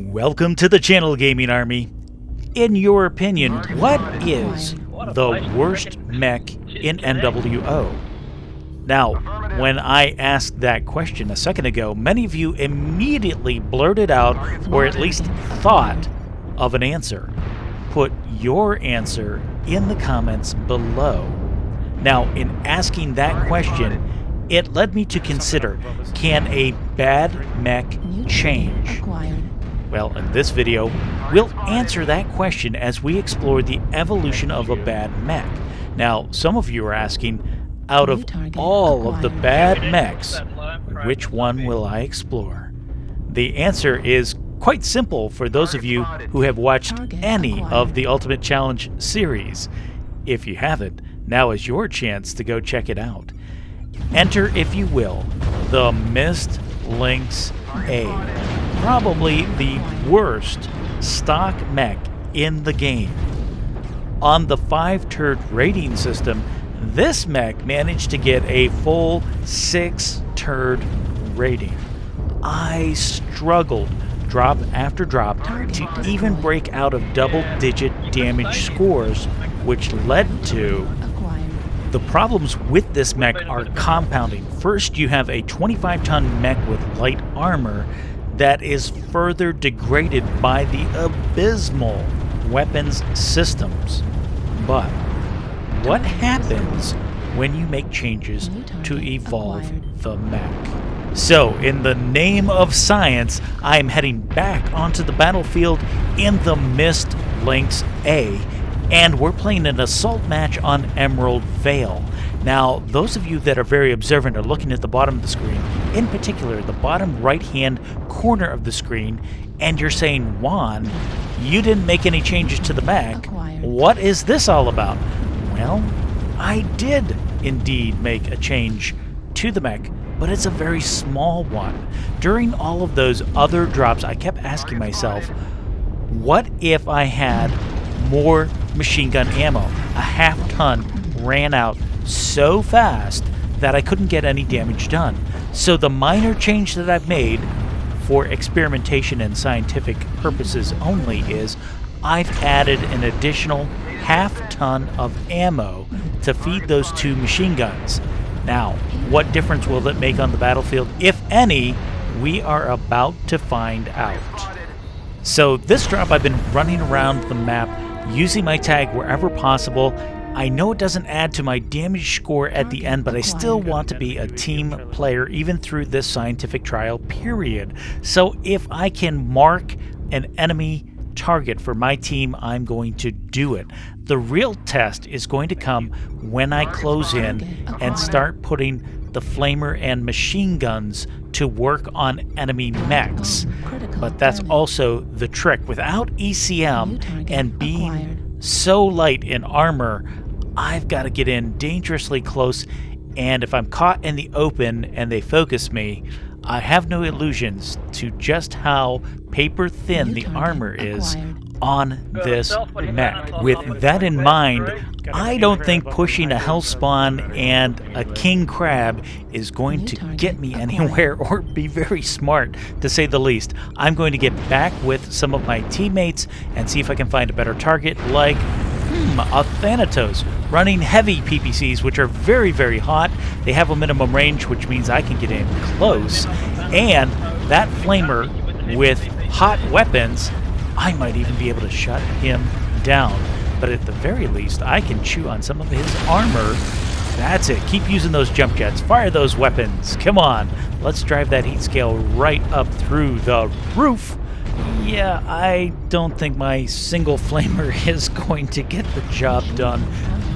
Welcome to the channel, Gaming Army. In your opinion, what is the worst mech in MWO? Now, when I asked that question a second ago, many of you immediately blurted out, or at least thought of an answer. Put your answer in the comments below. Now, in asking that question, it led me to consider, can a bad mech change? Well, in this video, we'll answer that question as we explore the evolution of a bad mech. Now, some of you are asking, out of all of the bad mechs, which one will I explore? The answer is quite simple for those of you who have watched any of the Ultimate Challenge series. If you haven't, now is your chance to go check it out. Enter, if you will, the Mist Lynx A. Probably the worst stock mech in the game. On the 5-turd rating system, this mech managed to get a full 6-turd rating. I struggled drop after drop to even break out of double-digit damage scores, which led to the problems with this mech are compounding. First, you have a 25-ton mech with light armor that is further degraded by the abysmal weapons systems. But what happens when you make changes to evolve the mech? So, in the name of science, I'm heading back onto the battlefield in the Mist Lynx A, and we're playing an assault match on Emerald Vale. Now, those of you that are very observant are looking at the bottom of the screen, in particular the bottom right-hand corner of the screen, and you're saying, Juan, you didn't make any changes to the mech. What is this all about? Well, I did indeed make a change to the mech, but it's a very small one. During all of those other drops, I kept asking myself, what if I had more machine gun ammo? A half-ton ran out so fast that I couldn't get any damage done. So the minor change that I've made for experimentation and scientific purposes only is I've added an additional half-ton of ammo to feed those 2 machine guns. Now, what difference will it make on the battlefield, if any? We are about to find out. So this drop, I've been running around the map using my tag wherever possible. I know it doesn't add to my damage score at the end, but I still want to be a team player even through this scientific trial period. So if I can mark an enemy target for my team, I'm going to do it. The real test is going to come when I close in and start putting the flamer and machine guns to work on enemy mechs. But that's also the trick. Without ECM and being so light in armor, I've got to get in dangerously close, and if I'm caught in the open and they focus me, I have no illusions to just how paper thin the armor is on this mech. With that in mind, I don't think pushing a Hellspawn and a King Crab is going to get me anywhere or be very smart, to say the least. I'm going to get back with some of my teammates and see if I can find a better target, like a Thanatos, running heavy PPCs, which are very, very hot. They have a minimum range, which means I can get in close. And that flamer with hot weapons, I might even be able to shut him down. But at the very least, I can chew on some of his armor. That's it. Keep using those jump jets. Fire those weapons. Come on. Let's drive that heat scale right up through the roof. Yeah, I don't think my single flamer is going to get the job done,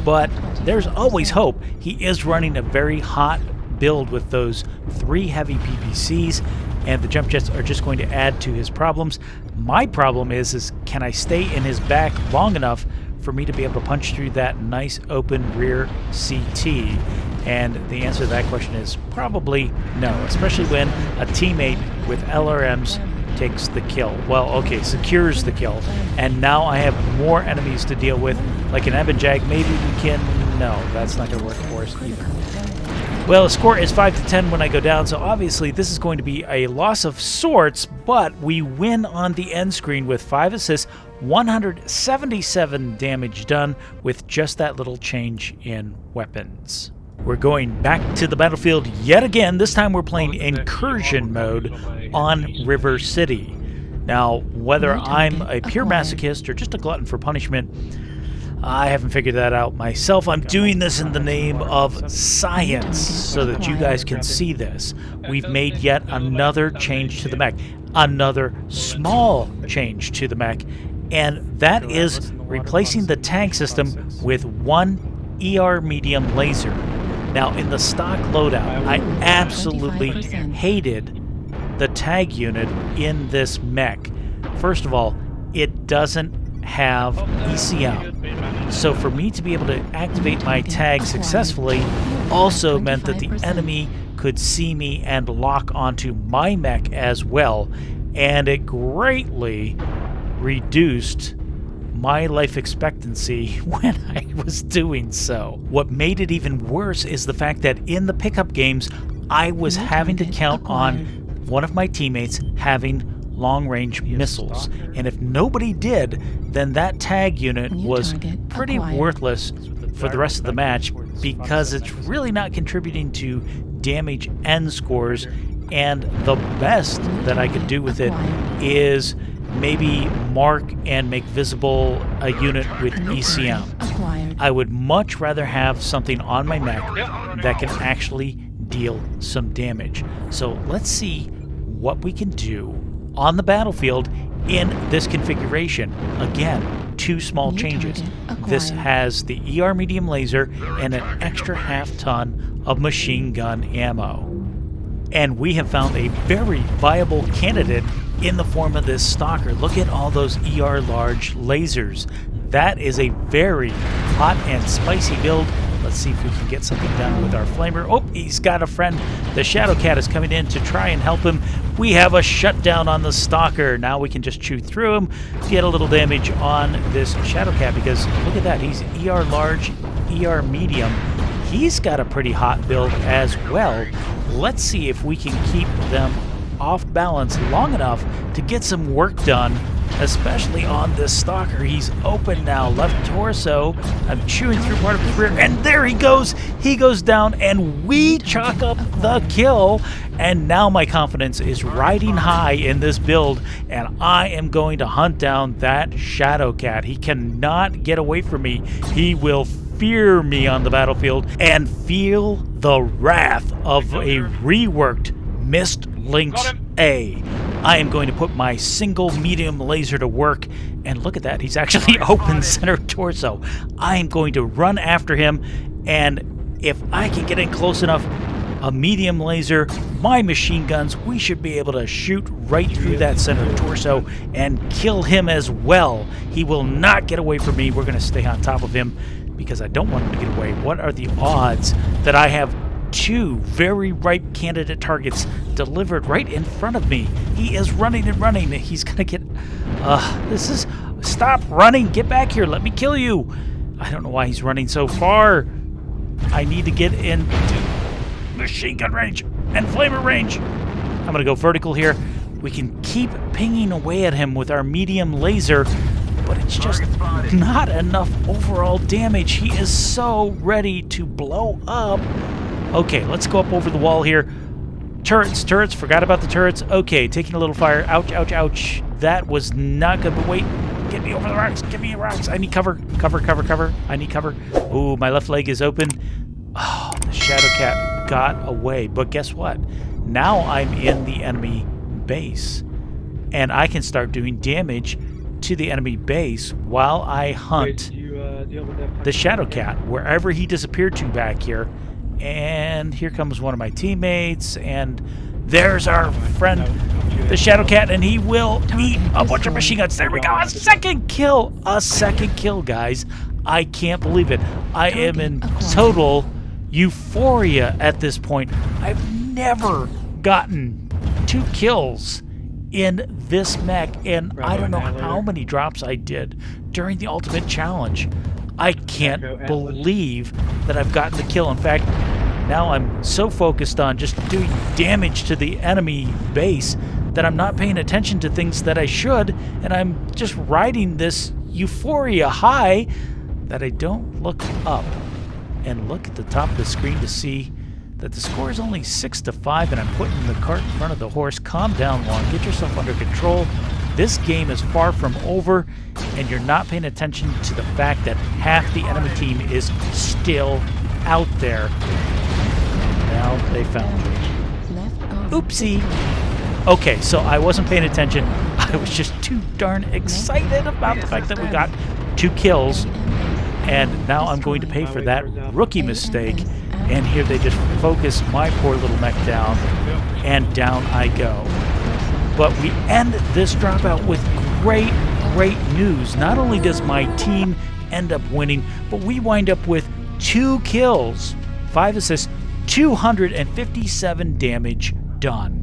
but there's always hope. He is running a very hot build with those 3 heavy PPCs, and the jump jets are just going to add to his problems. My problem is can I stay in his back long enough for me to be able to punch through that nice open rear CT? And the answer to that question is probably no, especially when a teammate with LRMs takes the kill. Well, okay, secures the kill. And now I have more enemies to deal with, like an Eben Jag. Maybe we can... No, that's not going to work for us either. Well, the score is 5-10 when I go down, so obviously this is going to be a loss of sorts, but we win on the end screen with 5 assists, 177 damage done with just that little change in weapons. We're going back to the battlefield yet again. This time we're playing incursion mode on River City. Now, whether I'm a pure masochist or just a glutton for punishment, I haven't figured that out myself. I'm doing this in the name of science so that you guys can see this. We've made yet another change to the mech, another small change to the mech, and that is replacing the tag system with one ER medium laser. Now, in the stock loadout, I absolutely hated the tag unit in this mech. First of all, it doesn't have ECM. So for me to be able to activate my tag successfully also meant that the enemy could see me and lock onto my mech as well, and it greatly reduced my life expectancy when I was doing so. What made it even worse is the fact that in the pickup games, I was having to count on one of my teammates having long-range missiles, and if nobody did, then that tag unit was pretty worthless for the rest of the match because it's really not contributing to damage and scores, and the best that I could do with it is maybe mark and make visible a unit with ECM. I would much rather have something on my mech that can actually deal some damage. So let's see what we can do on the battlefield in this configuration. Again, 2 small changes. This has the ER medium laser and an extra half-ton of machine gun ammo. And we have found a very viable candidate in the form of this stalker. Look at all those ER large lasers. That is a very hot and spicy build. Let's see if we can get something done with our flamer. Oh, he's got a friend. The Shadow Cat is coming in to try and help him. We have a shutdown on the Stalker. Now we can just chew through him, get a little damage on this Shadow Cat, because look at that. He's ER large, ER medium. He's got a pretty hot build as well. Let's see if we can keep them off balance long enough to get some work done, especially on this Stalker. He's open now, left torso. I'm chewing through part of his rear, and there he goes. He goes down, and we chalk up the kill. And now my confidence is riding high in this build, and I am going to hunt down that Shadow Cat. He cannot get away from me. He will fear me on the battlefield and feel the wrath of a reworked Mist Lynx A. I am going to put my single medium laser to work, and look at that, he's actually open center torso. I am going to run after him, and if I can get in close enough, a medium laser, my machine guns, we should be able to shoot right through that center torso and kill him as well. He will not get away from me. We're going to stay on top of him because I don't want him to get away. What are the odds that I have 2 very ripe candidate targets delivered right in front of me? He is running and running. He's gonna get stop running, get back here, let me kill you. I don't know why he's running so far. I need to get into machine gun range and flamer range. I'm gonna go vertical here. We can keep pinging away at him with our medium laser, but it's just not enough overall damage. He is so ready to blow up. Okay, let's go up over the wall here. Turrets, forgot about the turrets. Okay, taking a little fire. Ouch, ouch, ouch. That was not good, but wait. Get me over the rocks, get me rocks. I need cover, cover. I need cover. Ooh, my left leg is open. Oh, the Shadow Cat got away. But guess what? Now I'm in the enemy base, and I can start doing damage to the enemy base while I hunt the Shadow Cat wherever he disappeared to back here. And here comes one of my teammates, and there's our friend, the Shadow Cat, and he will eat a bunch of machine guns. There we go, a second kill, guys. I can't believe it. I am in total euphoria at this point. I've never gotten 2 kills in this mech, and I don't know how many drops I did during the Ultimate Challenge. I can't believe that I've gotten the kill. In fact, Now I'm so focused on just doing damage to the enemy base that I'm not paying attention to things that I should, and I'm just riding this euphoria high that I don't look up and look at the top of the screen to see that the score is only 6-5, and I'm putting the cart in front of the horse. Calm down, Long. Get yourself under control. This game is far from over, and you're not paying attention to the fact that half the enemy team is still out there. Now they found me. Oopsie. Okay, so I wasn't paying attention. I was just too darn excited about the fact that we got 2 kills. And now I'm going to pay for that rookie mistake. And here they just focus my poor little mech down. And down I go. But we end this dropout with great news. Not only does my team end up winning, but we wind up with 2 kills, 5 assists, 257 damage done.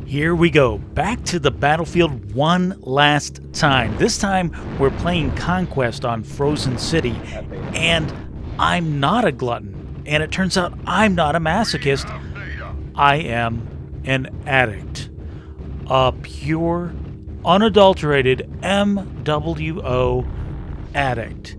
Here we go, back to the battlefield one last time. This time we're playing Conquest on Frozen City, and I'm not a glutton. And it turns out I'm not a masochist. I am an addict. A pure, unadulterated MWO addict.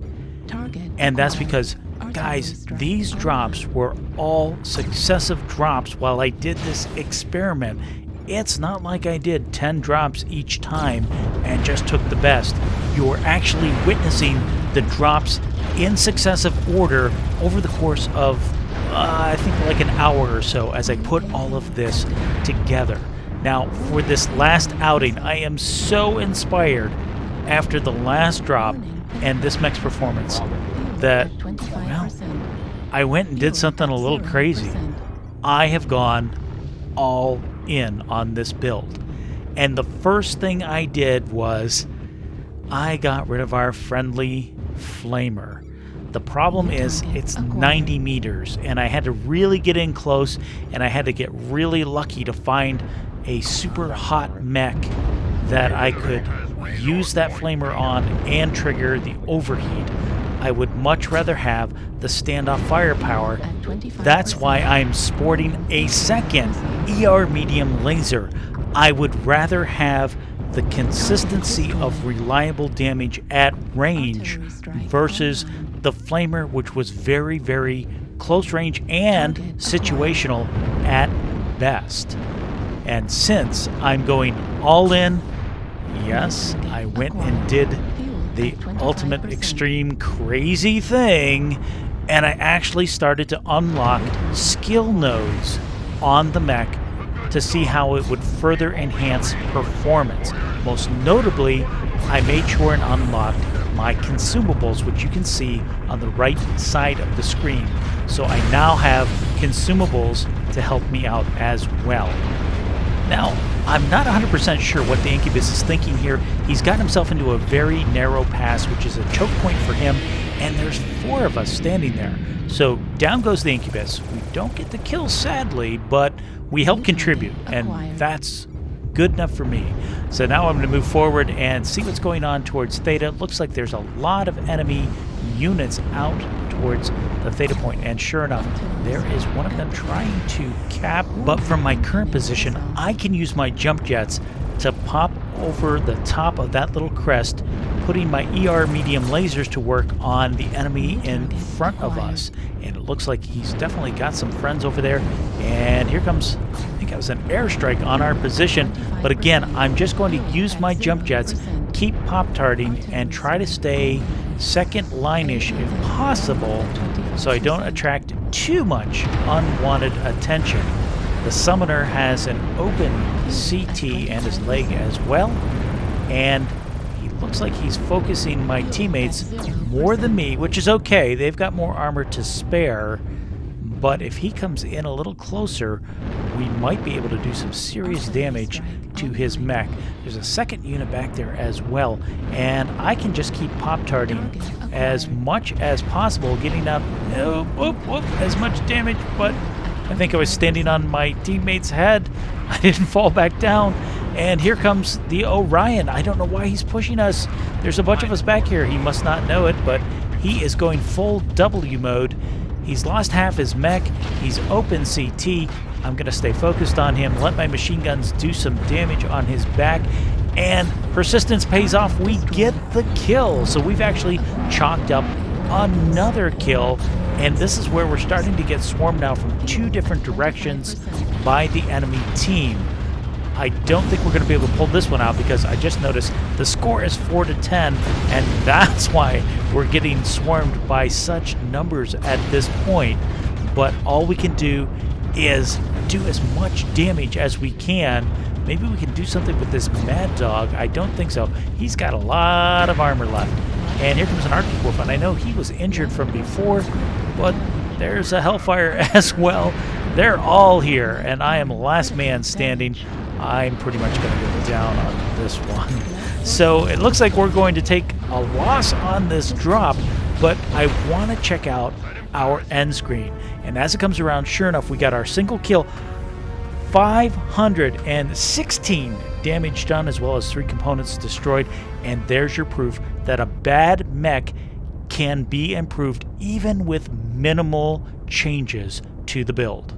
And that's because, guys, these drops were all successive drops while I did this experiment. It's not like I did 10 drops each time and just took the best. You're actually witnessing the drops in successive order over the course of, I think, like an hour or so as I put all of this together. Now, for this last outing, I am so inspired after the last drop and this mech's performance that, well, I went and did something a little crazy. I have gone all in on this build. And the first thing I did was I got rid of our friendly flamer. The problem is it's 90 meters, and I had to really get in close, and I had to get really lucky to find a super hot mech that I could use that flamer on and trigger the overheat. I would much rather have the standoff firepower. That's why I'm sporting a second ER medium laser. I would rather have the consistency of reliable damage at range versus the flamer, which was very close range and situational at best. And since I'm going all in, yes, I went and did the ultimate extreme crazy thing, and I actually started to unlock skill nodes on the mech to see how it would further enhance performance. Most notably, I made sure and unlocked my consumables, which you can see on the right side of the screen. So I now have consumables to help me out as well. Now, I'm not 100% sure what the Incubus is thinking here. He's gotten himself into a very narrow pass, which is a choke point for him, and there's 4 of us standing there. So down goes the Incubus. We don't get the kill, sadly, but we help contribute, and that's good enough for me. So now I'm going to move forward and see what's going on towards Theta. Looks like there's a lot of enemy units out towards the Theta point, and sure enough, there is one of them trying to cap, but from my current position, I can use my jump jets to pop over the top of that little crest, putting my ER medium lasers to work on the enemy in front of us. And it looks like he's definitely got some friends over there. And here comes, I think it was an airstrike on our position. But again, I'm just going to use my jump jets, keep pop-tarting, and try to stay second line-ish if possible, so I don't attract too much unwanted attention. The summoner has an open CT and his leg as well, and he looks like he's focusing my teammates more than me, which is okay. They've got more armor to spare, but if he comes in a little closer, we might be able to do some serious damage to his mech. There's a second unit back there as well, and I can just keep pop-tarting as much as possible, getting out as much damage, but I think I was standing on my teammate's head. I didn't fall back down. And here comes the Orion. I don't know why he's pushing us. There's a bunch of us back here. He must not know it, but he is going full W mode. He's lost half his mech. He's open CT. I'm going to stay focused on him, let my machine guns do some damage on his back, and persistence pays off. We get the kill. So we've actually chalked up another kill, and this is where we're starting to get swarmed now from 2 different directions by the enemy team. I don't think we're going to be able to pull this one out because I just noticed the score is 4-10, and that's why we're getting swarmed by such numbers at this point. But all we can do is do as much damage as we can. Maybe we can do something with this Mad Dog. I don't think so. He's got a lot of armor left. And here comes an Arctic Wolf, and I know he was injured from before, but there's a Hellfire as well. They're all here, and I am last man standing. I'm pretty much going to go down on this one. So it looks like we're going to take a loss on this drop, but I want to check out our end screen. And as it comes around, sure enough, we got our single kill, 516 damage done, as well as 3 components destroyed. And there's your proof that a bad mech can be improved even with minimal changes to the build.